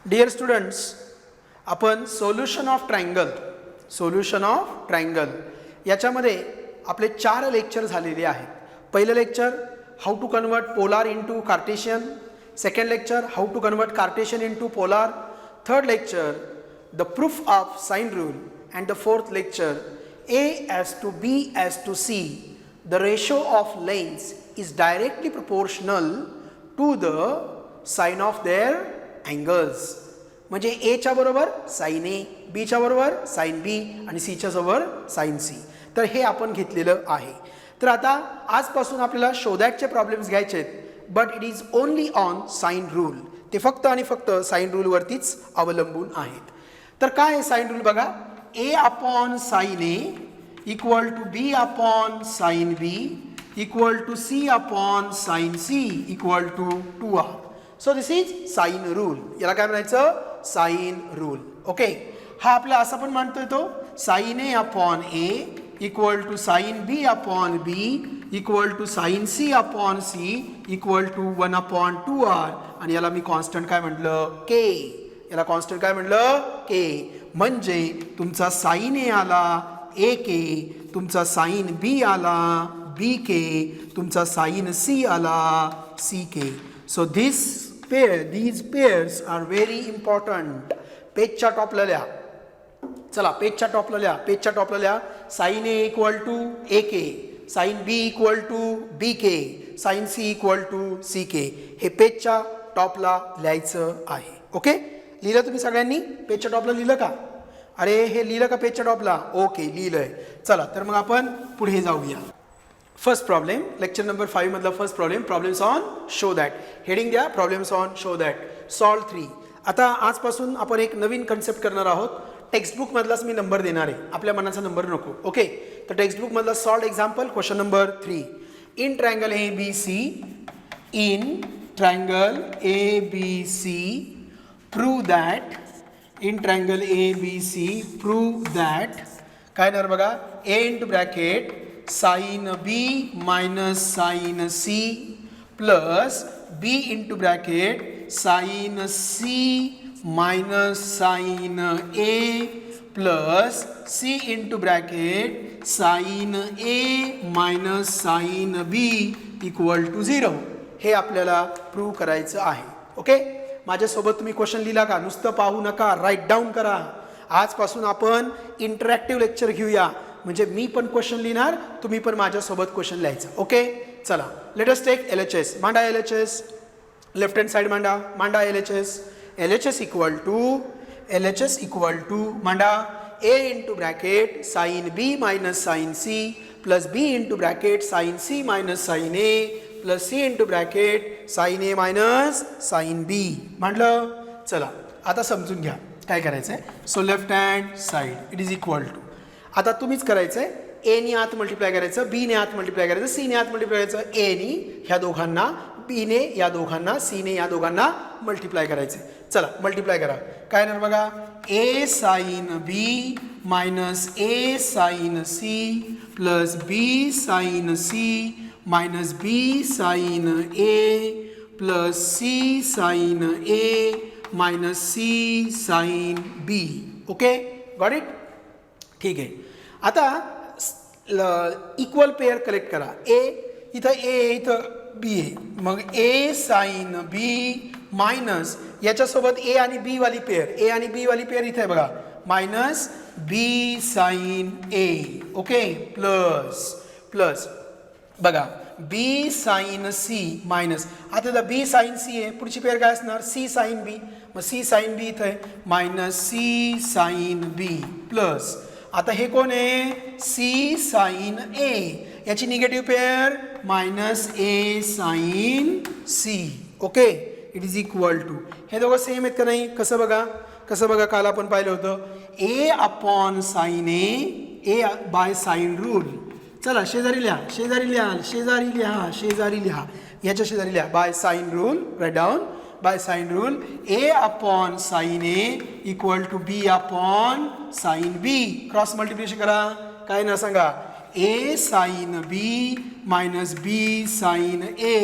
Dear students, आपण solution of triangle याच्यामध्ये आपले 4 लेक्चर झालेले आहेत. पहिलं lecture how to convert polar into Cartesian, second lecture how to convert Cartesian into polar, third lecture the proof of sine rule, and the fourth lecture A as to B as to C, the ratio of lengths is directly proportional to the sine of their angles. म्हणजे A च्या बरोबर sin A, B च्या बरोबर sin B आणि C च्या बरोबर sin C. तर हे आपण घेतलेलं आहे. तर आता आजपासून आपल्याला शो दॅटचे प्रॉब्लेम्स घ्यायचे आहेत, but it is only on sine rule. ते फक्त आणि फक्त साइन रूल वरतीच अवलंबून आहेत. तर काय आहे साइन रूल बघा. A upon sin A equal to B upon sin B equal to C upon sin C equal to 2R. So this is sin rule. याला काय म्हणायचं? Sine rule. ओके, हा आपला असं पण म्हणतोय तो sin A upon A equal to sin B upon B equal to sin C upon C equal to 1 upon 2R. आणि याला मी कॉन्स्टंट काय म्हटलं? K. याला कॉन्स्टंट काय म्हटलं? K. म्हणजे तुमचा साइन ए आला AK, तुमचा साइन B आला BK, तुमचा साइन C आला CK. So these pairs are very important. पेजच्या टॉपला लिहा. चला पेजच्या टॉपला लिहा. पेजच्या टॉपला लिहा. Sine A equal to AK, sine B equal to BK, sine C equal to CK. हे पेजच्या टॉपला लिहायचं आहे. ओके, लिहिलं तुम्ही सगळ्यांनी? पेजच्या टॉपला लिहिलं का? अरे हे लिहिलं का पेजच्या टॉपला? ओके, लिहिलंय. चला तर मग आपण पुढे जाऊया. फर्स्ट प्रॉब्लेम, लेक्चर नंबर 5 मधला first problem, problems on show that. Heading द्या, problems on show that. Solve 3. आता आजपासून आपण एक नवीन कन्सेप्ट करणार आहोत. टेक्स्टबुक मधलाच मी नंबर देणार आहे, आपल्या मनाचा नंबर नको. ओके, तर टेक्स्टबुक मधला solve example question number 3. In triangle ABC prove that, in triangle ABC prove that, काय ना बघा, A into bracket sin B minus sin C plus B into bracket sin C minus sin A plus C into bracket sin A minus sin B equal to 0. हे आपल्याला prove करायचं आहे. Okay, माझ्यासोबत तुम्ही question लिहिला का? नुसतं पाहू नका, राईट डाऊन करा. आजपासून आपण इंटरॅक्टिव्ह लेक्चर घेऊया. म्हणजे मी पण क्वेश्चन लिहिणार, तुम्ही पण माझ्यासोबत क्वेश्चन लिहायचं. ओके, चला लेट अस टेक LHS. मांडा LHS. लेफ्ट हँड साइड मांडा LHS. LHS इक्वल टू मांडा A into bracket sine B minus sine C plus B into bracket sine C minus sine A plus C into bracket sine A minus sine B. म्हटलं. चला आता समजून घ्या काय करायचं आहे. So left hand side it is equal to, आता तुम्हीच करायचं आहे. A ने आत मल्टिप्लाय करायचं, B ने आत मल्टिप्लाय करायचं, C ने आत मल्टिप्लाय करायचं. A ने ह्या दोघांना, B ने या दोघांना, C ने या दोघांना मल्टिप्लाय करायचं. चला मल्टिप्लाय करा. काय ना बघा, A sine B minus A sine C plus B sine C minus B sine A plus C sine A minus C sine B. Okay, got it? ठीक आहे. आता इक्वल पेअर कलेक्ट करा. A इथं A इथं B आहे, मग A sine B minus याच्यासोबत A आणि B वाली पेअर, A आणि B वाली पेअर इथे आहे बघा, minus B sine A. Okay, plus बघा B साइन C मायनस, आता जर B साइन C आहे, पुढची पेअर काय असणार? C sine B. मग C साइन B इथं आहे, minus C sine B plus, आता हे कोण आहे? C sine A. याची negative pair minus A sine C. Okay, it is equal to, हे दोघं सेम आहेत का नाही? कसं बघा, काल आपण पाहिलं होतं A upon sine A by sine rule. चला शेजारी लिहा, याच्या शेजारी लिहा. By sine rule, right down. By sine rule A upon sine A equal to B upon sine B. Cross multiplication करा. काय ना सांगा, A sine B minus B sine A.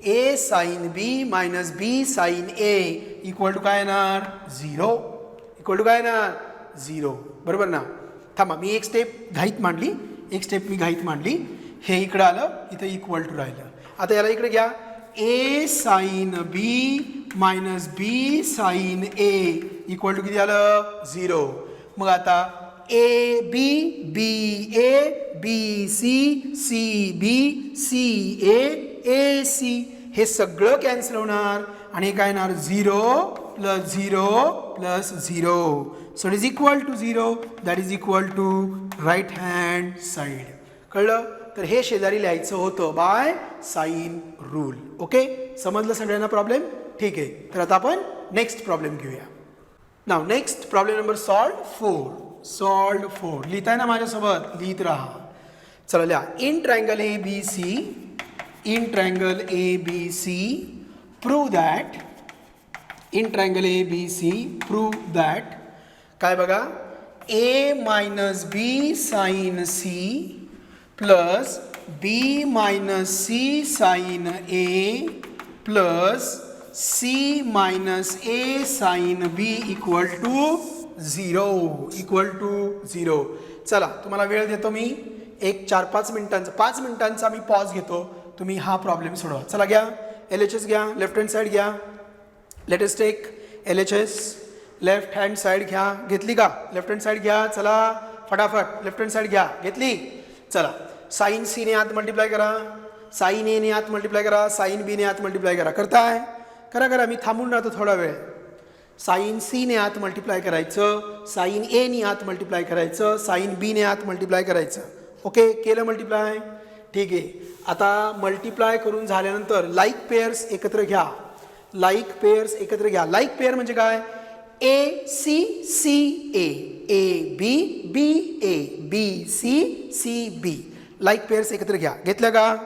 A sine B minus B sine A equal to काय येणार 0. Equal to काय येणार 0. बरोबर ना. थांबा, मी एक स्टेप घाईत मांडली, हे इकडं आलं, इथं इक्वल टू राहिलं. आता याला इकडे घ्या. A sine B minus B sine A equal to किती आलं 0. मग आता a b b a B c c b C a a c हे सगळं कॅन्सल होणार आणि काय येणार 0 plus 0 plus 0. So it is equal to 0. That is equal to right hand side. कळलं. तर हे शेजारी लिहायचं होतं बाय साइन रूल. ओके, समजलं सगळ्यांना प्रॉब्लेम. ठीक आहे. तर आता आपण नेक्स्ट प्रॉब्लेम घेऊया. नाव नेक्स्ट प्रॉब्लेम नंबर सॉल्व 4. लिहिताय ना माझ्यासोबत, लिहित राहा. चला लिहा. In triangle A B C prove that काय बघा, a minus b sine C plus b minus c sine A plus c minus a sine b equal to 0. चला, तुम्हाला वेळ देतो मी एक 4-5 मिनिटांचा, 5 मिनिटांचा मी पॉज घेतो. तुम्ही हा प्रॉब्लेम सोडवा. चला घ्या, LHS घ्या, लेफ्ट हँड साईड घ्या. Let us take LHS. Left hand side घ्या. घेतली का? लेफ्ट हँड साईड घ्या. चला फटाफट लेफ्ट हँड साईड घ्या. घेतली. चला, साइन सी ने आत मल्टिप्लाय करा, साइन ए ने आत मल्टिप्लाय करा, साइन बी ने आत मल्टिप्लाय करा. करताय? करा. मी थांबून राहतो थोडा वेळ. साइन सी ने आत मल्टिप्लाय करायचं, साइन ए ने आत मल्टिप्लाय करायचं, साइन बी ने आत मल्टिप्लाय करायचं. ओके, केलं मल्टिप्लाय. ठीक आहे. आता मल्टिप्लाय करून झाल्यानंतर लाईक पेअर्स एकत्र घ्या. लाईक पेअर म्हणजे काय? A c c a b b a B c c b. Like pairs एकत्र घ्या. घेतलं का?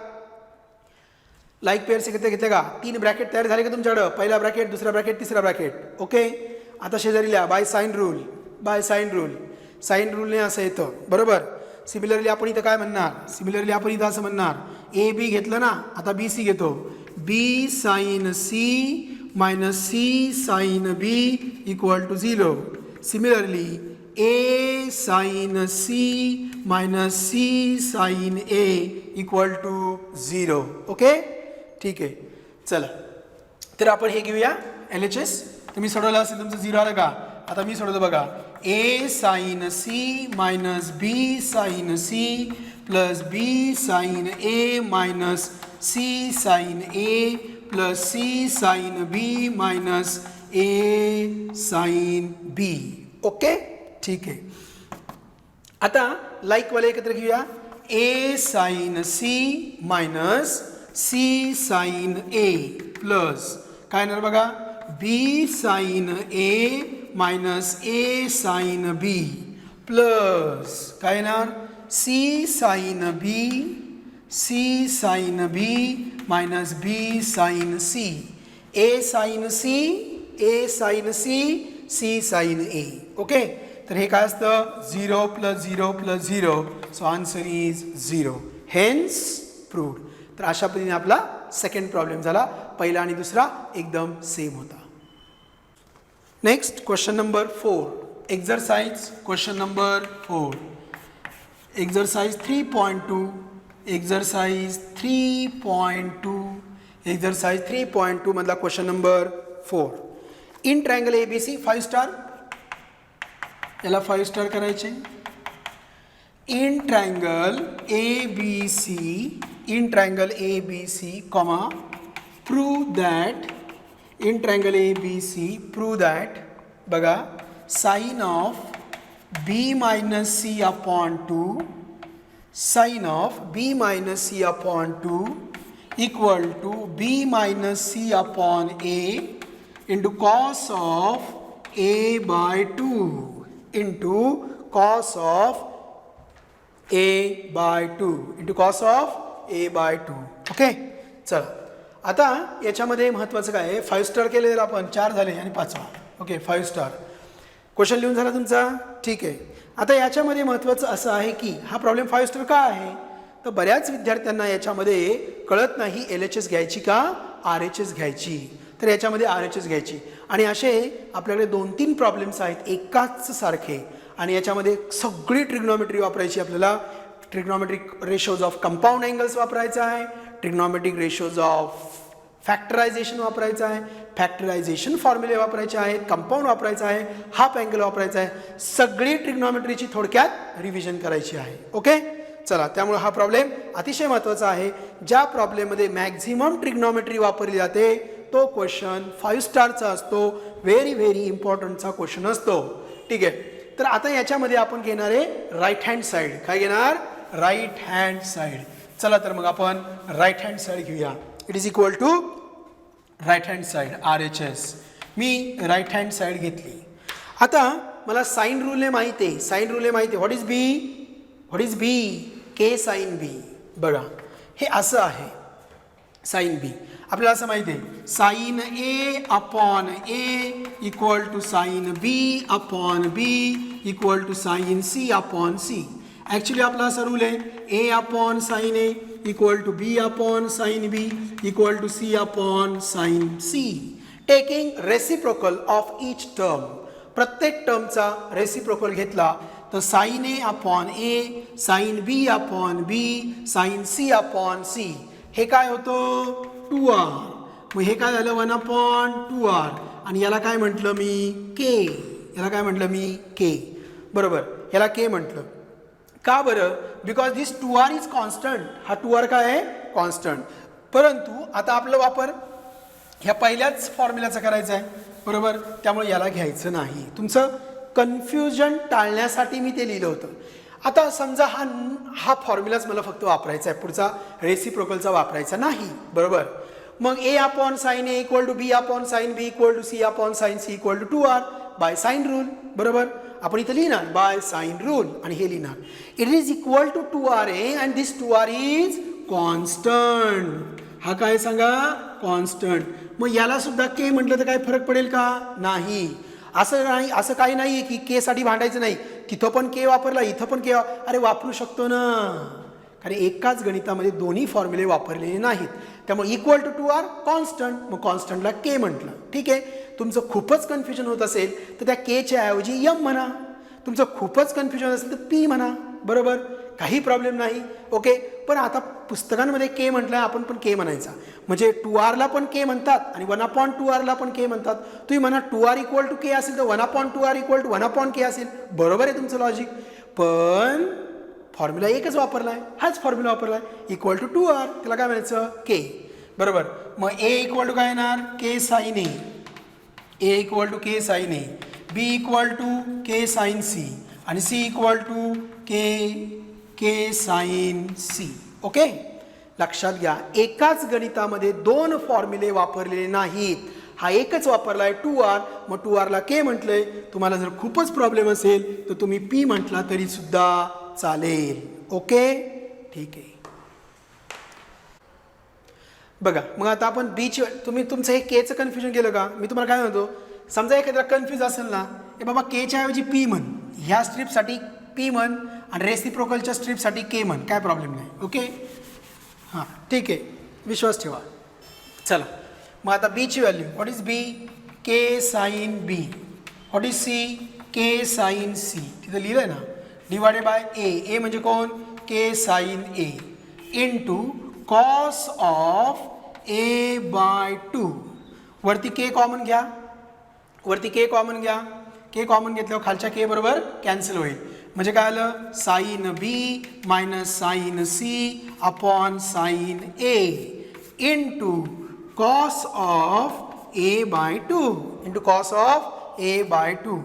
लाईक पेअर्स एकत्र घेतले का? 3 ब्रॅकेट तयार झाले का तुमच्याकडं? पहिला ब्रॅकेट, दुसरा ब्रॅकेट, तिसरा ब्रॅकेट. ओके, आता शेजारी लिहा बाय साइन रूल. साइन रूलने असं येतं. बरोबर. सिमिलरली आपण इथं काय म्हणणार? असं म्हणणार, ए बी घेतलं ना, आता बी सी घेतो. B sine C minus c sine b equal to 0. Similarly a sine C minus c sine a equal to 0. Okay, ठीक आहे. चला, तर आपण हे घेऊया LHS. तुम्ही सोडवलं असेल, तुमचं 0 आलं का? आता मी सोडवलं बघा. A sine C minus b sine C plus b sine a minus c sine A plus c sine B minus a sine b. Okay, ठीक आहे. आता लाईकवाले एकत्र घेऊया. A sine C minus c sine A plus काय येणार बघा, b sine a minus a sine b plus काय येणार, c sine B minus b sine c. A sine c c sine a. Okay, तर हे काय असतं 0 plus 0 plus 0. So answer is 0. Hence proved. तर अशा पद्धतीने आपला सेकंड प्रॉब्लेम झाला. पहिला आणि दुसरा एकदम सेम होता. Next question number 4. Exercise question number 4. Exercise 3.2. Exercise 3.2 मधला question number 4. In triangle ABC 5 star, याला 5 स्टार करायचे. In triangle ABC comma prove that बघा, sine of B minus C upon 2 equal to B minus C upon A into cos of A by 2 into cos of A by 2 into cos of A by 2. Okay, चला आता याच्यामध्ये महत्त्वाचं काय आहे, 5 star केले तर आपण 4 झाले आणि 5वा. Okay, 5 star. क्वेश्चन लिहून झाला तुमचा. ठीक आहे. आता याच्यामध्ये महत्त्वाचं असं आहे की हा प्रॉब्लेम 5 स्टार का आहे, तर बऱ्याच विद्यार्थ्यांना याच्यामध्ये कळत नाही LHS घ्यायची का RHS घ्यायची. तर याच्यामध्ये RHS घ्यायची आणि असे आपल्याकडे 2-3 प्रॉब्लेम्स आहेत एकाच सारखे आणि याच्यामध्ये सगळी ट्रिग्नॉमेट्री वापरायची आपल्याला. Trigonometric ratios of compound angles वापरायचा आहे, ट्रिग्नॉमेट्रिक रेशोज ऑफ फॅक्टरायझेशन वापरायचं आहे, फॅक्टरायझेशन फॉर्म्युले वापरायचे आहेत, कंपाऊंड वापरायचा आहे, हाफ अँगल वापरायचा आहे. सगळी ट्रिग्नॉमेट्रीची थोडक्यात रिव्हिजन करायची आहे. ओके, चला. त्यामुळे हा प्रॉब्लेम अतिशय महत्त्वाचा आहे. ज्या प्रॉब्लेममध्ये मॅक्झिमम ट्रिग्नॉमेट्री वापरली जाते तो क्वेश्चन 5 स्टारचा असतो. व्हेरी व्हेरी इम्पॉर्टंटचा क्वेश्चन असतो. ठीक आहे. तर आता याच्यामध्ये आपण घेणार आहे राईट हँड साईड. काय घेणार? Right hand side. चला तर मग आपण राईट हँड साईड घेऊया. It is equal to right hand side RHS. मी राईट हँड साईड घेतली. आता मला साईन रूलने माहिती आहे. साईन रूलने माहिती आहे. What is B? What is B? K sine B. बघा हे असं आहे. साईन बी आपल्याला असं माहिती आहे. Sine A upon A equal to sine B upon B equal to sine C upon C. Actually आपला असा रूल आहे A upon sine A equal to B upon sine B equal to C upon sine C. Taking reciprocal of each term. प्रत्येक टर्मचा reciprocal घेतला तर sine A upon A, sine B upon B, sine C upon C. हे काय होतं? 2R. मग हे काय झालं? 1 अपॉन 2R. आणि याला काय म्हटलं मी? के. याला काय म्हटलं मी? के. बरोबर, याला के म्हटलं. का बरं? Because this 2R is constant. हा 2R काय आहे? कॉन्स्टंट. परंतु आता आपलं वापर ह्या पहिल्याच फॉर्म्युल्याचा करायचा आहे. बरोबर, त्यामुळे याला घ्यायचं नाही. तुमचं कन्फ्युजन टाळण्यासाठी मी ते लिहिलं होतं. आता समजा हा फॉर्म्युलाच मला फक्त वापरायचा आहे, पुढचा रेसिप्रोकलचा वापरायचा नाही. बरोबर, मग A upon sine A equal to B upon sine B equal to C upon sine C equal to 2R by sine rule. बरोबर, आपण इथं लिहिणार बाय साईन रूल आणि हे लिहिणार it is equal to 2RA and this 2R is constant. हा काय सांगा? कॉन्स्टंट. मग याला सुद्धा के म्हटलं तर काय फरक पडेल का? नाही. असं नाही, असं काही नाही आहे की के साठी भांडायचं नाही. तिथं पण के वापरला, इथं पण के. अरे वापरू शकतो ना, कारण एकाच गणितामध्ये दोन्ही फॉर्म्युले वापरलेले नाहीत. त्यामुळे इक्वल टू 2R कॉन्स्टंट. मग कॉन्स्टंटला के म्हटलं. ठीक आहे. तुमचं खूपच कन्फ्युजन होत असेल तर त्या केच्या ऐवजी M म्हणा. तुमचं खूपच कन्फ्युजन असेल तर P म्हणा. बरोबर, काही प्रॉब्लेम नाही. ओके, पण आता पुस्तकांमध्ये के म्हटलं आपण पण के म्हणायचा. म्हणजे 2Rला पण के म्हणतात आणि 1 अपॉन 2Rला पण के म्हणतात. तुम्ही म्हणा 2R इक्वल टू के असेल तर 1 upon 2R equal to 1 upon k असेल. बरोबर आहे तुमचं लॉजिक, पण फॉर्म्युला एकच वापरला आहे. हाच फॉर्म्युला वापरला आहे इक्वल टू 2R. त्याला काय म्हणायचं? के. बरोबर, मग A इक्वल टू काय येणार? K sine A. A equal to k sine A, B equal to k sine C आणि C equal to k sine C. Okay, लक्षात घ्या एकाच गणितामध्ये दोन फॉर्म्युले वापरलेले नाहीत. हा एकच वापरला आहे 2R. मग 2Rला के म्हटलंय. तुम्हाला जर खूपच प्रॉब्लेम असेल तर तुम्ही P म्हटला तरी सुद्धा चालेल. ओके, ठीक आहे. बघा मग आता आपण बीच, तुम्ही तुमचं हे केचं कन्फ्युजन केलं का? मी तुम्हाला काय म्हणतो, समजा एखाद्या कन्फ्यूज असेल ना, हे बाबा केच्या ऐवजी पी म्हण, ह्या स्ट्रीपसाठी पी म्हण आणि रेसिप्रोकलच्या स्ट्रीपसाठी के म्हण, काय प्रॉब्लेम नाही. ओके, हां ठीक आहे, विश्वास ठेवा. चला मग आता बीची value, what is B? K sine B. What is C? K sine C. तिथं लिहिलं आहे ना, डिवायडेड बाय ए. ए म्हणजे कोण? K sine A into cos of A by 2. वरती के कॉमन घ्या, वरती के कॉमन घ्या. के कॉमन घेतल्यावर खालच्या के बरोबर कॅन्सल होईल. म्हणजे काय आलं? Sine B minus sine C upon sine A into cos of A by 2 into cos of A by 2.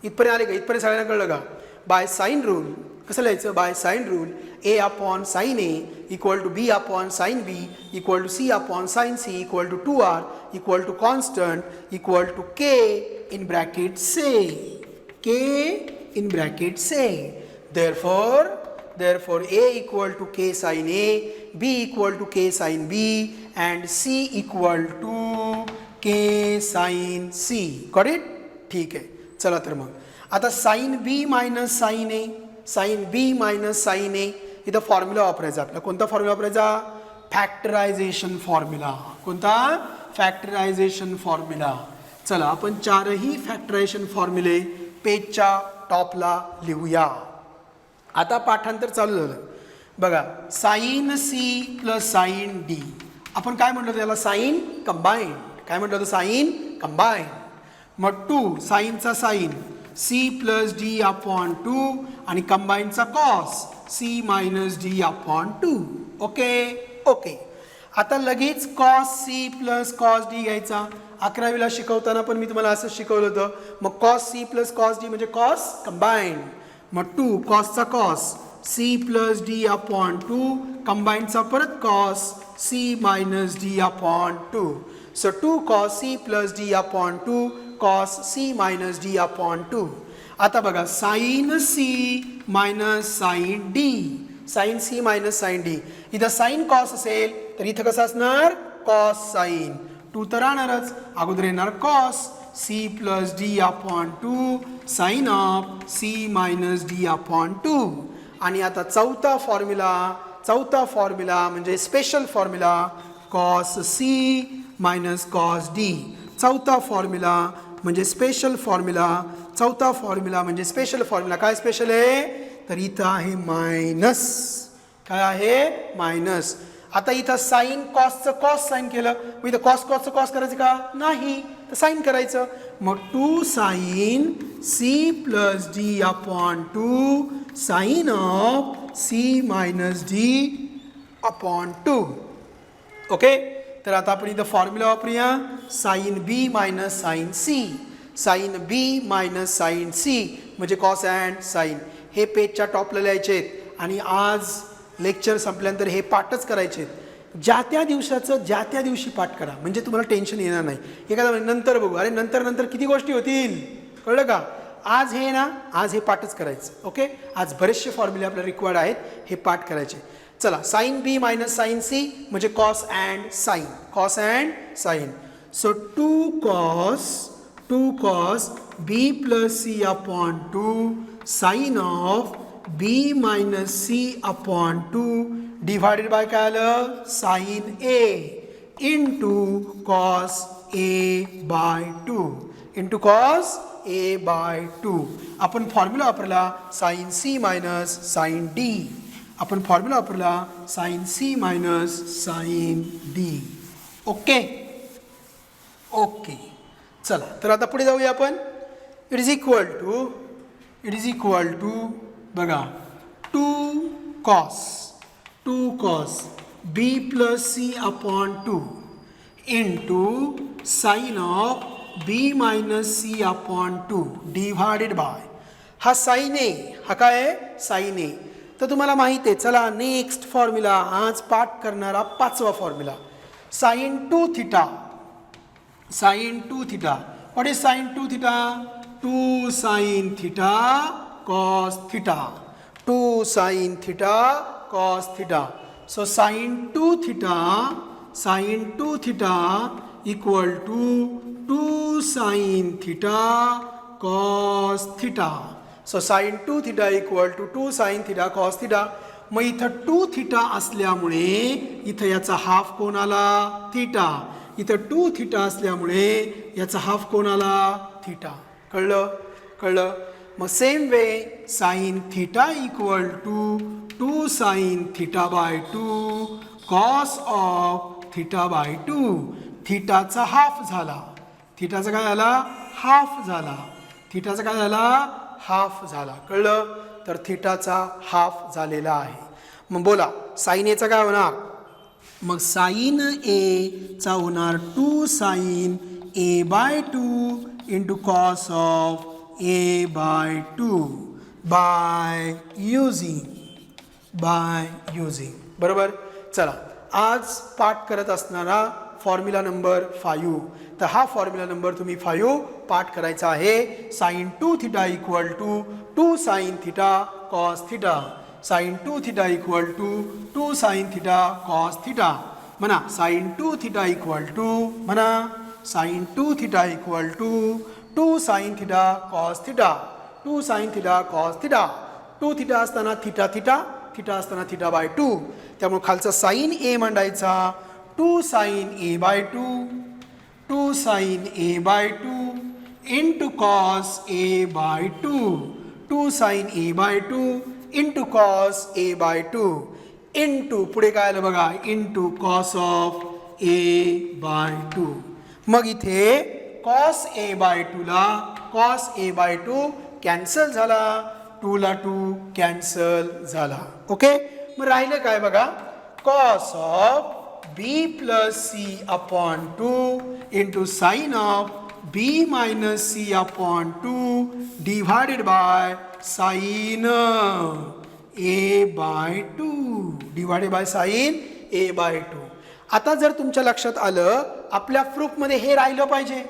इथपर्यंत आले का? इथपर्यंत सगळ्यांना कळलं का? बाय साईन रूल कसं लिहायचं? By sine rule A upon sine A equal to B upon sine B equal to C upon sine C equal to 2R equal to constant equal to K in bracket say. K in bracket say. Therefore A equal to K sin A, B equal to K sin B and C equal to K sin C. Got it? ठीक आहे. चला तर मग आता sin B minus sin A, sin B minus sin A इथं formula वापरायचा. आपला कोणता फॉर्म्युला वापरायचा? Factorisation formula. कोणता? Factorisation formula. चला आपण चारही फॅक्टरायझेशन फॉर्म्युले पेजच्या टॉपला लिहूया. आता पाठांतर चालू झालं बघा. Sine C plus sine D. आपण काय म्हटलं त्याला? Sine combined. काय म्हटलं होतं? Sine combined. मग 2 साइनचा sine C plus D upon 2 आणि कंबाईंडचा cos C minus D upon 2. Okay. आता लगेच cos C plus cos D घ्यायचा. 11वीला शिकवताना पण मी तुम्हाला असं शिकवलं होतं. मग cos C plus cos D म्हणजे कॉस कंबाईंड. मग 2 कॉसचा cos C plus D upon 2 कंबाईंडचा परत cos C minus D upon 2. So 2 cos C plus D upon 2 cos C minus D upon 2. आता बघा sine C minus sine D. Sine C minus sine D. इथं sine cos असेल तर इथं कसं असणार? Cos sine. 2 तर राहणारच. अगोदर येणार cos C plus D upon 2 sine of C minus D upon 2. आणि आता चौथा फॉर्म्युला म्हणजे special formula cos C minus cos D. चौथा फॉर्म्युला म्हणजे स्पेशल फॉर्म्युला. काय स्पेशल आहे? तर इथं आहे मायनस. काय आहे? मायनस. आता इथं साइन कॉसचं कॉस साइन केलं. मग इथं कॉसचं कॉस करायचं का? नाही, तर साइन करायचं. मग 2 sine C plus D upon 2 sine of C minus D upon 2. Okay. तर आता आपण इथं फॉर्म्युला वापरूया. साइन बी मायनस साइन सी. साइन बी मायनस साइन सी म्हणजे कॉस अँड साइन. हे पेजच्या टॉपला लिहायचे आहेत आणि आज लेक्चर संपल्यानंतर हे पाठच करायचे आहेत. ज्या त्या दिवशी पाठ करा म्हणजे तुम्हाला टेन्शन येणार नाही. एखादा नंतर बघू. अरे नंतर किती गोष्टी होतील, कळलं का? आज हे पाठच करायचं. ओके. आज बरेचसे फॉर्म्युले आपल्याला रिक्वायर्ड आहेत, हे पाठ करायचे. चला. साइन बी मायनस साइन सी म्हणजे cos and sine. So 2 cos B plus C upon 2 sine of B minus C upon 2 divided by काय आलं? Sine A into cos A by 2. आपण फॉर्म्युला वापरला sine C minus sine D. Okay. चला तर आता पुढे जाऊया आपण. इट इज इक्वल टू बघा 2 cos B plus C upon 2 into sine of B minus C upon 2 divided by हा साइन ए. हा काय आहे? Sine A. तर तुम्हाला माहिती आहे. चला नेक्स्ट फॉर्म्युला आज पाठ करणारा 5वा formula sine 2 theta. What is sine 2 theta? 2 sine theta cos theta. 2 sine theta cos theta. So sine 2 theta equal to 2 sine theta cos theta. So sine 2 theta equal to 2 sine theta cos theta. मग इथं 2 theta असल्यामुळे इथं याचा half कोण आला? Theta. इथं 2 theta असल्यामुळे याचा हाफ कोण आला? थीटा. कळलं? मग same way sine theta equal to 2 sine theta by 2 cos of theta by 2. थीटाचा हाफ झाला. थीटाचा काय झाला? हाफ झाला. कळलं? तर थीटाचा हाफ झालेला आहे. मग बोला साइन एचा काय होणार? मग साइन ए चा होणार 2 sine A by 2 into cos of A by 2 by using. बरोबर. चला आज पाठ करत असणारा फॉर्म्युला नंबर 5. तर हा फॉर्म्युला नंबर तुम्ही 5 पाठ करायचा आहे. Sine 2 theta equal to 2 sine theta cos theta. Sine 2 theta equal to 2 sine theta cos theta. म्हणा sine 2 theta equal to sine 2 theta equal to 2 sine theta cos theta. 2 sine theta cos theta. 2 theta असताना theta theta असताना theta by 2, त्यामुळे खालचा sine A मांडायचा 2 sine A by 2 sine A by 2 into cos A by 2 sine A by 2 into cos A by 2 into पुढे काय आलं बघा into cos of A by 2. मग इथे कॉस ए बाय 2ला कॉस ए बाय 2 कॅन्सल झाला, 2 ला 2 कॅन्सल झाला. ओके, मग राहिलं काय बघा cos of B plus C upon 2 into sine of B minus C upon 2 divided by sine A by 2 divided by sine A by 2. आता जर तुमच्या लक्षात आलं आपल्या प्रूफमध्ये हे राहिलं पाहिजे.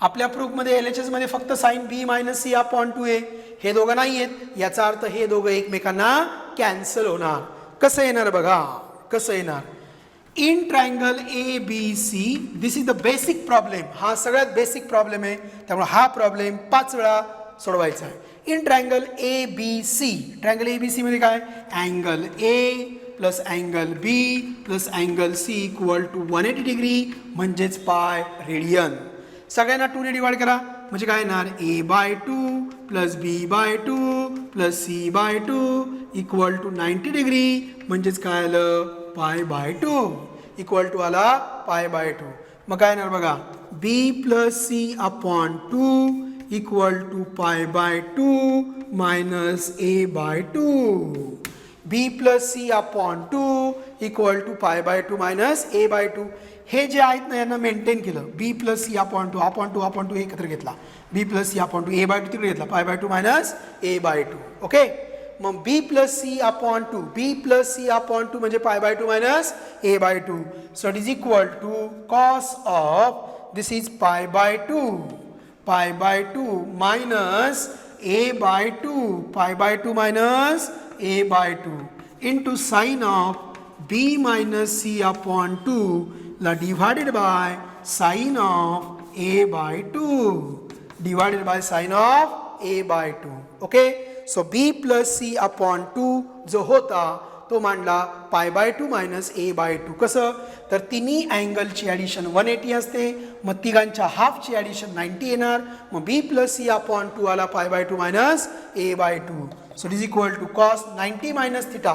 आपल्या प्रूफमध्ये LHS मध्ये फक्त sine B minus C upon 2 आहे, हे दोघं नाही आहेत. याचा अर्थ हे दोघं एकमेकांना कॅन्सल होणार. कसं येणार बघा, कसं येणार. In triangle A B C, this is the basic problem. हा सगळ्यात बेसिक प्रॉब्लेम आहे, त्यामुळे हा प्रॉब्लेम 5 वेळा सोडवायचा आहे. In triangle A B C, triangle A B C मध्ये काय angle A plus angle B plus angle C equal to 180 degree म्हणजेच पाय रेडियन. सगळ्यांना 2 ने डिवाइड करा म्हणजे काय येणार A by 2 plus B by 2 plus C by 2 equal to 90 degree म्हणजेच काय आलं पाय बाय 2 इक्वल टू आला पाय बाय 2. मग काय येणार बघा B plus C upon 2 equal to pi by 2 minus A by 2. B plus C upon 2 equal to pi by 2 minus A by 2. हे जे आहेत ना यांना मेंटेन केलं. B plus C upon 2 upon 2 एकत्र घेतला. B plus C upon 2 A by 2 तिकडे घेतला pi by 2 minus A by 2. Okay, मग B plus C upon 2 B plus C upon 2 म्हणजे pi by 2 minus A by 2. So it is equal to cos of this is pi by 2 minus A by 2 pi by 2 minus A by 2 into sine of B minus C upon 2 ला divided by sine of A by 2 divided by sine of A by 2. Okay, so B plus C upon 2 जो होता तो मांडला पाय by 2 minus A by 2. कसं तर तिन्ही अँगलची ॲडिशन 180 असते, मग तिघांच्या हाफची ॲडिशन 90 येणार. मग बी प्लस सी अपॉन 2 आला pi by 2 minus A by 2. So it is equal to cos 90 minus theta.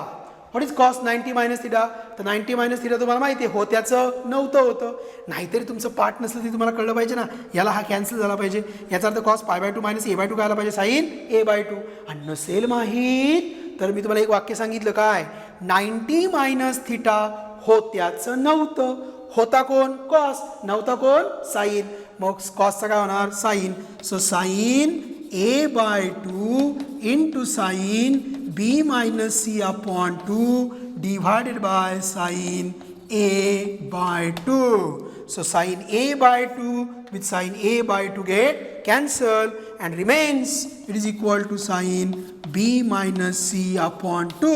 What is cos 90 minus theta. तर 90 मायनस थिटा तुम्हाला माहिती आहे होत्याचं नव्हतं होतं. नाहीतरी तुमचं पार्ट नसलं तरी तुम्हाला कळलं पाहिजे ना, याला हा कॅन्सल झाला पाहिजे. याचा अर्थ cos pi by 2 minus A by 2 काय आला पाहिजे साईन ए बाय 2. आणि नसेल माहीत तर मी तुम्हाला एक वाक्य सांगितलं काय 90 मायनस थिटा होत्याचं नव्हतं. होता कोण कॉस, नव्हता कोण साईन. मग कॉसचा काय होणार sine. So sine A by 2 into sine B minus C upon 2 divided by sine A by 2. So sin a by 2 with sin a by 2 get cancel and remains it is equal to sin b minus c upon 2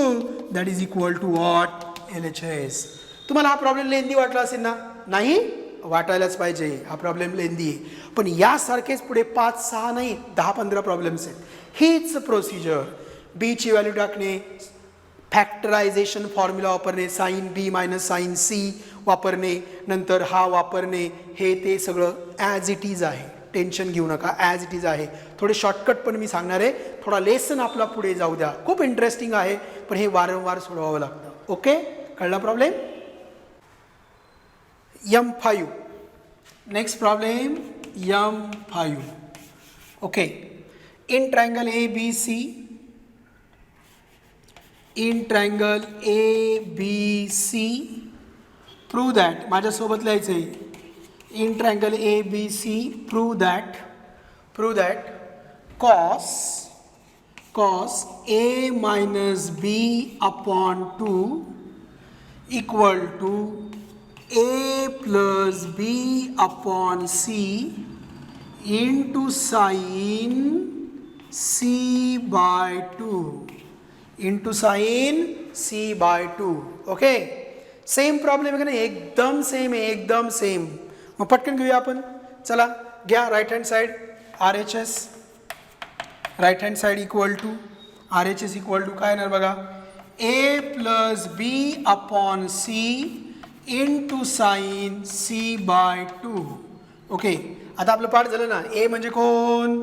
that is equal to what LHS. तुम्हाला हा problem लेंदी वाटला असेल ना. नाही वाटायलाच पाहिजे, हा problem लेंदी आहे. पण यासारखेच पुढे 5-6 नाही 10-15 प्रॉब्लेम्स आहेत. हीच प्रोसिजर बी ची व्हॅल्यू टाकणे, फॅक्टरायझेशन फॉर्म्युला वापरणे, sine B minus sine C वापरणे, नंतर हा वापरणे, हे ते सगळं ॲज इट इज आहे. टेन्शन घेऊ नका, ॲज इट इज आहे. थोडे शॉर्टकट पण मी सांगणार आहे. थोडा लेसन आपला पुढे जाऊ द्या, खूप इंटरेस्टिंग आहे, पण हे वारंवार सोडवावं लागतं. ओके, कळला problem. M5 next problem M5. Okay, in triangle A B C, in triangle A B C prove that, माझ्यासोबत लिहायचं आहे. In triangle A B C prove that cos A minus B upon 2 equal to A plus B upon C into sine C by 2 into sine C by 2. Okay, same problem आहे का नाही, एकदम same आहे, एकदम same. मग पटकन घेऊया आपण. चला घ्या right hand side RHS, right hand side equal to RHS equal to काय येणार बघा A plus B upon C into sine C by 2. Okay, आता आपलं पाठ झालं ना. ए म्हणजे कोण?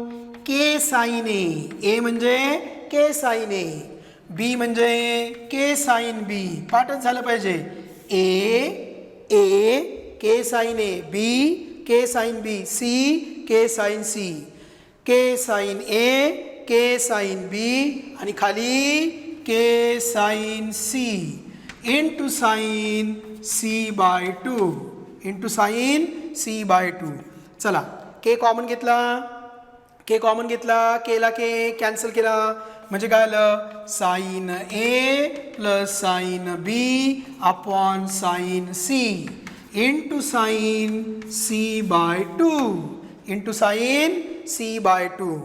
के साइन ए. ए म्हणजे के साइन ए. बी म्हणजे के साइन बी. पाठच झालं पाहिजे. A k sine A, B k sine B, C k sine C, k sine A k sine B आणि खाली k sine C into sine C by 2 into sine C by 2. चला, के common घेतला. के common घेतला, केला के cancel केला म्हणजे काय आलं? Sine A plus sine B upon sine C into sine C by 2 into sine C by 2.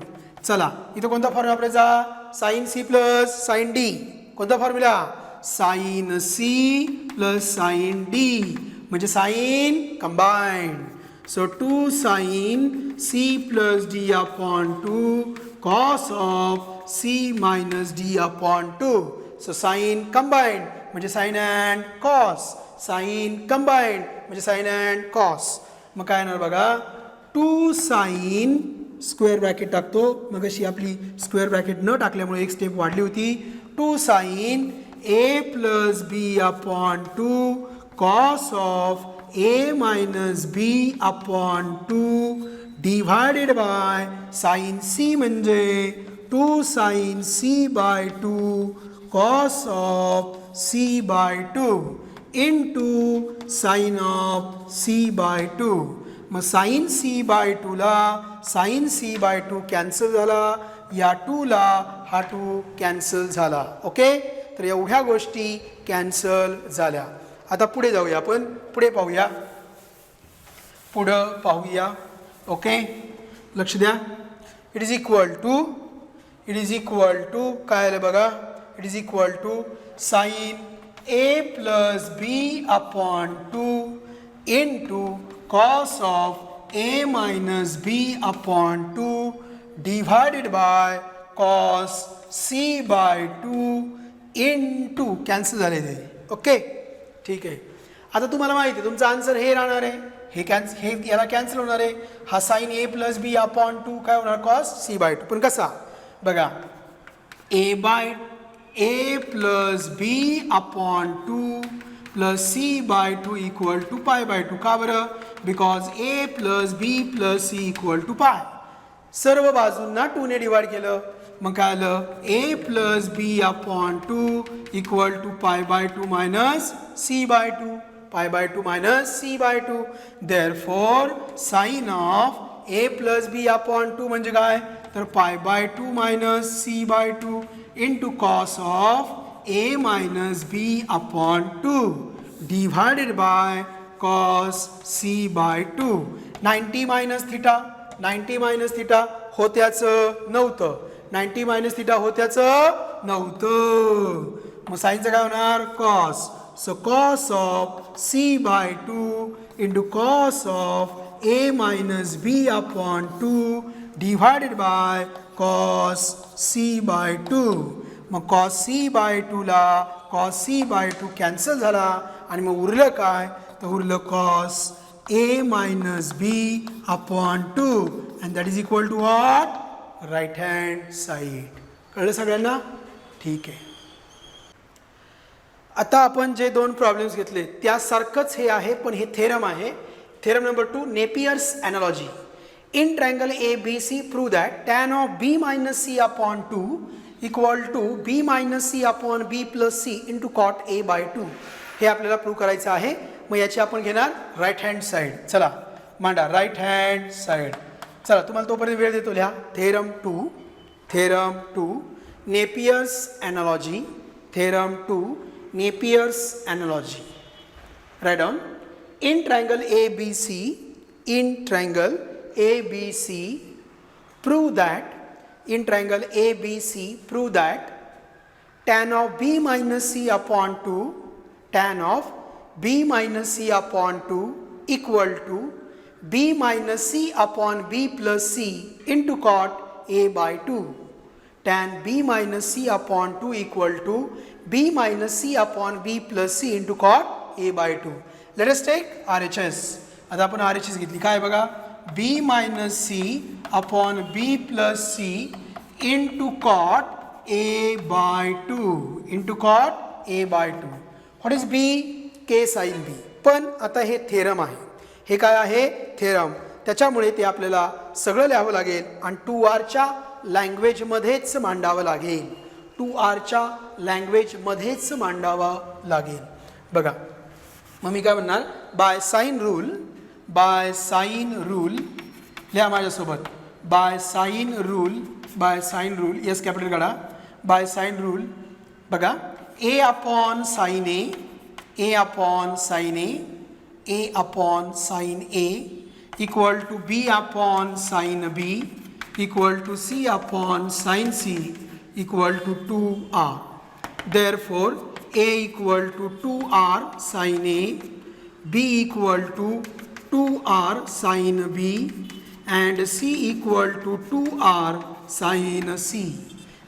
चला, इथं कोणता फॉर्म्युला वापरायचा? Sine C plus sine D. कोणता formula? Sine C plus sine D म्हणजे sine combined. So 2 sin c plus d upon 2 cos of c minus d upon 2. So sin combined म्हणजे sin and cos. Sin combined म्हणजे sin and cos. मग काय येणार बघा? 2 sin square bracket टाकतो. मग अशी आपली स्क्वेअर ब्रॅकेट न टाकल्यामुळे एक स्टेप वाढली होती. 2 sin a plus b upon 2 cos of a minus b upon 2 divided by sin c म्हणजे 2 sin c by 2 cos of c by 2 into sin of c by 2. मग sin c by 2 ला sin c by 2 cancel झाला. या 2 ला हा 2 cancel झाला. Okay, तर एवढ्या गोष्टी कॅन्सल झाल्या. आता पुढे जाऊया, आपण पुढे पाहूया. पुढं पाहूया. ओके, लक्ष द्या. इट इज इक्वल टू काय आलं बघा? It is equal to sine A plus B upon 2 into cos of A minus B upon 2 divided by cos C by 2 into cancel झाले ते. ओके, ठीक आहे. आता तुम्हाला माहिती आहे तुमचा आन्सर हे राहणार आहे. हे याला कॅन्सल होणार आहे. हा साइन ए प्लस बी अपॉन 2 काय होणार? Cos C by 2. पण कसा बघा? A plus B upon 2 plus C by 2 equal to pi by 2. का बरं? Because A plus B plus C equal to pi. सर्व बाजूंना 2 ने डिवाइड केलं. मग काय आलं? A plus B upon 2 equal to pi by 2 minus C by 2. Pi by 2 minus C by 2. Therefore sine of A plus B upon 2 म्हणजे काय? तर pi by 2 minus C by 2 into cos of A minus B upon 2 divided by cos C by 2. 90 minus theta, 90 minus theta होत्याचं नव्हतं. 90 minus theta होत्याचं नव्हतं. मग साईनचं काय होणार? Cos. So cos of c by 2 into cos of a minus b upon 2 divided by cos c by 2. मग cos c by 2 ला cos c by 2 cancel झाला आणि मग उरलं काय? तर उरलं cos a minus b upon 2 and that is equal to what? Right hand side. कळलं सगळ्यांना? ठीक आहे. आता आपण जे 2 प्रॉब्लेम्स घेतले त्यासारखंच हे आहे, पण हे थेरम आहे. Theorem number 2, Napier's analogy. In triangle A B C prove that tan of B minus C upon 2 equal to B minus C upon B plus C into cot A by 2. हे आपल्याला prove करायचं आहे. मग याची आपण घेणार right hand side. चला मांडा राईट हँड साईड. चला तुम्हाला तोपर्यंत वेळ देतो. लिहा theorem 2 Napier's analogy. Theorem 2 Napier's analogy. Write down. In triangle ABC, prove that tan of b minus c upon 2 equal to b minus c upon b plus c into cot a by 2. Tan b minus c upon 2 equal to b minus c upon b plus c into cot a by 2. Let us take RHS. आता आपण RHS घेतली काय बघा b minus c upon b plus c into cot a by 2 into cot a by 2. What is b? k sin b. पण आता हे theorem आहे. हे काय आहे थेरम. त्याच्यामुळे ते आपल्याला सगळं लिहावं लागेल आणि 2rच्या लँग्वेजमध्येच मांडावं लागेल. 2rच्या लँग्वेजमध्येच मांडावं लागेल. बघा मग मी काय म्हणणार बाय साइन रूल लिहा माझ्यासोबत by sine rule yes capital काढा बाय साइन रूल बघा a upon sine a upon sine a equal to b upon sine b equal to c upon sine c equal to 2r. Therefore a equal to 2r sin a, b equal to 2r sin b and c equal to 2r sin c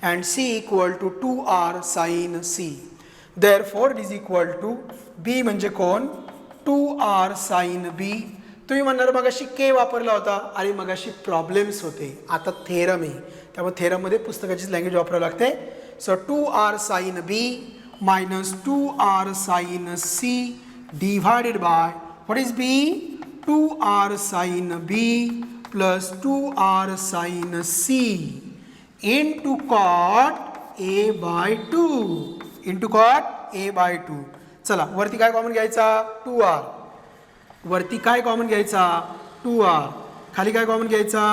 and c equal to 2r sin c. Therefore it is equal to b म्हणजे कोण 2r sin b. तुम्ही म्हणणार मगाशी k वापरला होता आणि मगाशी problems होते. आता थेरम आहे त्यामुळे थेरममध्ये पुस्तकाची लँग्वेज वापरावी लागते. So 2r sin b minus 2r sin c divided by what is b 2r sin b plus 2r sin c into cot a by 2 into cot a by 2. चला वरती काय कॉमन घ्यायचा 2r वरती काय common घ्यायचा 2r खाली काय common घ्यायचा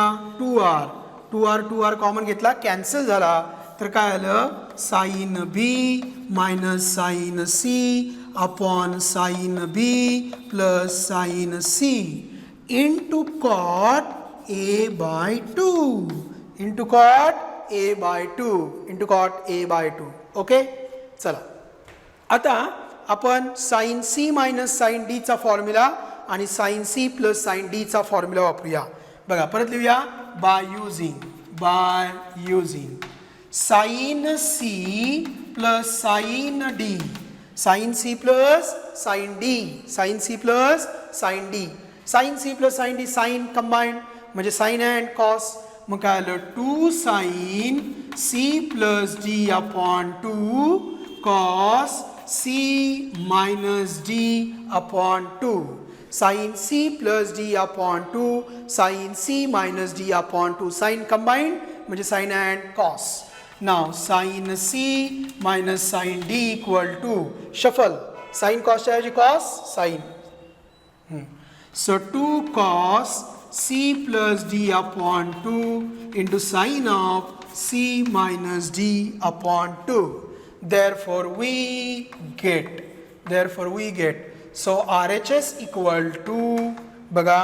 2r कॉमन घेतला कॅन्सल झाला तर काय आलं sine b minus sine c upon sine b plus sine c into cot a by 2 into cot a by 2 into cot a by 2. Okay चला आता आपण sine c minus sine d चा formula आणि sine c plus sine d चा formula वापरूया. बघा परत लिहूया by using sine c plus sine d sine c plus sine d sine c plus sine d sine c plus sine d sine combined म्हणजे sine and cos. मग काय आलं 2 sine c plus d upon 2 cos c minus d upon 2 sine c plus d upon 2 sine c minus d upon 2 sine combined म्हणजे sine and cos. Now sin c minus sin d equal to shuffle sin cos च्या ऐवजी cos sin. So 2 cos c plus d upon 2 into sin of c minus d upon 2. Therefore we get so RHS equal to बघा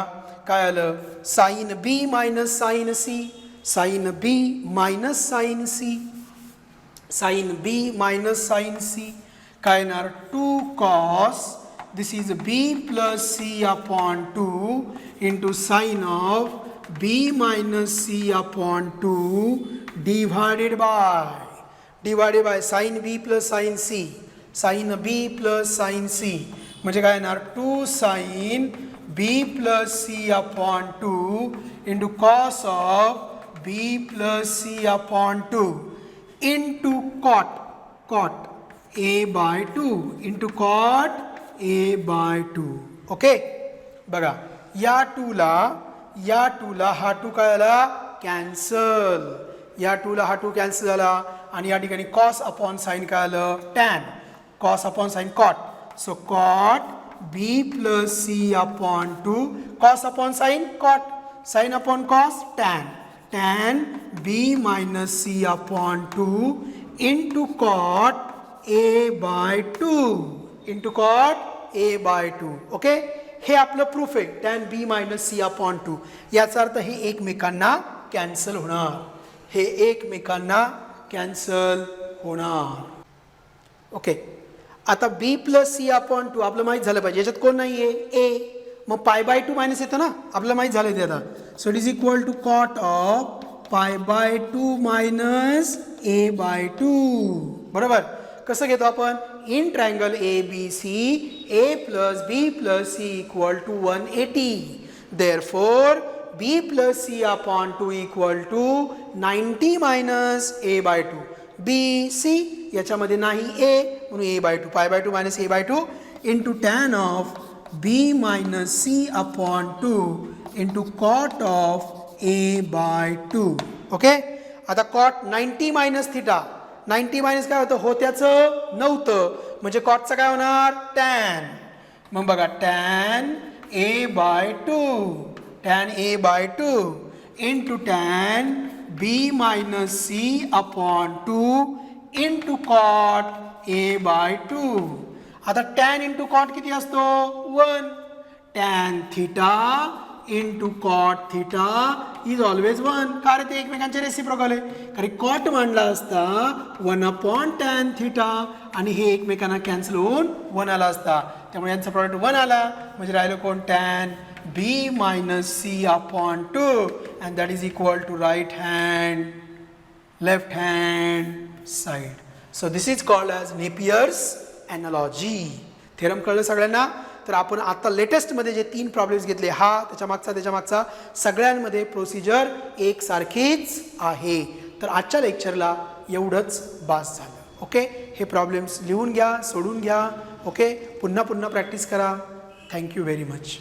काय आलं sin b minus sin c sin b minus sin c sin b minus sin c काय येणार 2 cos this is b plus c upon 2 into sin of b minus c upon 2 divided by sin b plus sin c sin b plus sin c म्हणजे काय येणार 2 sin b plus c upon 2 into cos of b plus c upon 2 into cot a by 2 into cot a by 2. Okay बघा या 2 ला हा 2 काय आला cancel या 2 ला हा 2 कॅन्सल झाला आणि या ठिकाणी cos अपॉन साइन काय आलं tan cos upon sine cot. So cot b plus c upon 2 cos upon sine cot sin upon cos tan b minus c upon 2 into cot a by 2 into cot a by 2. Okay हे आपलं proof आहे tan b minus c upon 2. याचा अर्थ हे एकमेकांना cancel होणार okay आता b plus c upon 2 आपलं माहीत झालं पाहिजे याच्यात कोण नाही आहे a मग पाय बाय 2 मायनस येतं ना आपलं माहीत झालं ते आता. So it is equal to cot of pi by 2 minus a by 2 बरोबर कसं घेतो आपण in triangle A B C A plus B plus C equal to 180 therefore B plus C upon 2 equal to 90 minus A by 2 B C याच्यामध्ये नाही A म्हणून A by 2 pi by 2 minus A by 2 into tan of B minus C upon 2 into cot of A by 2 okay. आता cot 90 minus theta 90 minus काय होतं होत्याचं नव्हतं म्हणजे कॉटचं काय होणार टॅन. मग बघा tan A by 2 tan A by 2 into tan B minus C upon 2 into cot A by 2. आता टॅन इंटू कॉट किती असतो 1. Tan theta into cot theta is always 1. कारण ते एकमेकांचे रेसिप्रोकल आहे. कारण कॉट मांडला असता 1 अपॉन टॅन थिटा आणि हे एकमेकांना कॅन्सल होऊन 1 आला असता त्यामुळे यांचा प्रॉडक्ट 1 आला म्हणजे राहिलं कोण tan B minus C upon 2 and that is equal to right hand left hand side. So this is called as Napier's analogy. Theorem कळलं सगळ्यांना. तर आपण आता लेटेस्टमध्ये जे 3 प्रॉब्लेम्स घेतले हा त्याच्यामागचा सगळ्यांमध्ये प्रोसिजर एकसारखीच आहे. तर आजच्या लेक्चरला एवढंच बास झालं. ओके हे प्रॉब्लेम्स लिहून घ्या सोडून घ्या. ओके पुन्हा प्रॅक्टिस करा. Thank you very much.